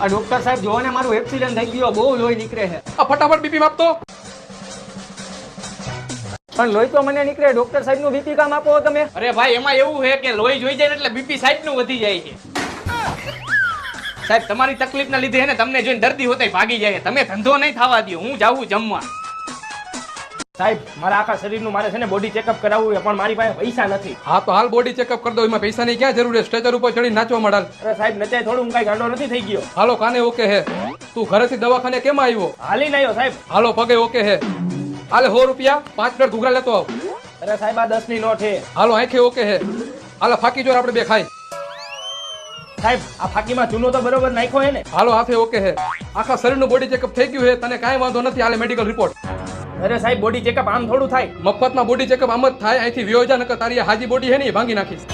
આ ડોક્ટર સાહેબ જોવો ને, મારું એક્સિડન્ટ થઈ ગયો, બહુ લોહી નીકળે છે. આ ફટાફટ બીપી માપતો. પણ લોહી તો મને નીકળે, ડોક્ટર સાહેબ નું બીપી કામ આપો તમે. અરે ભાઈ એમાં એવું છે કે લોહી જોઈ જાય ને એટલે બીપી સાઈડ નું વધી જાય છે. સાહેબ તમારી તકલીફ ના લીધે ને તમને જોઈને દર્દી હોતા ભાગી જાય. તમે ધંધો નહીં થવા દો, હું જાઉં જમવા. સાહેબ મારા આખા શરીરનું મારે છે ને બોડી ચેકઅપ કરાવવું છે, પણ મારી પાસે પૈસા નથી. હા તો હાલ બોડી ચેકઅપ કરી દો. એમાં પૈસાની ક્યાં જરૂર છે? સ્ટ્રેચર ઉપર ચડી નાચવા માંડાલ. અરે સાહેબ નચાય થોડું, હું કઈ ગાંડો નથી થઈ ગયો. હાલો કાને ઓકે હે. તું ઘરેથી દવાખાને કેમ આવ્યો? હાલીને આવ્યો સાહેબ. હાલો પગે ઓકે હે. હાલે 100 રૂપિયા 5 પ્લેટ ઘૂઘરા લેતો આવ. અરે સાહેબ આ 10 ની નોટ છે. હાલો આંખે ઓકે હે. હાલો ફાકી જોર આપણે બે ખાઈ. સાહેબ આ ફાકીમાં ચૂનો તો બરોબર નાખ્યો હે ને? હાલો હાથે ઓકે હે. આખા શરીરનું બોડી ચેકઅપ થઈ ગયું હે, તને કાંઈ વાંધો નથી. હાલે મેડિકલ રિપોર્ટ. અરે સાહેબ બોડી ચેકઅપ આમ થોડું થાય. મફતમાં બોડી ચેકઅપ આમ જ થાય. અહીંથી વ્યો જા, નકર તારી હાજી બોડી હે ને એ ભાંગી નાખીશ.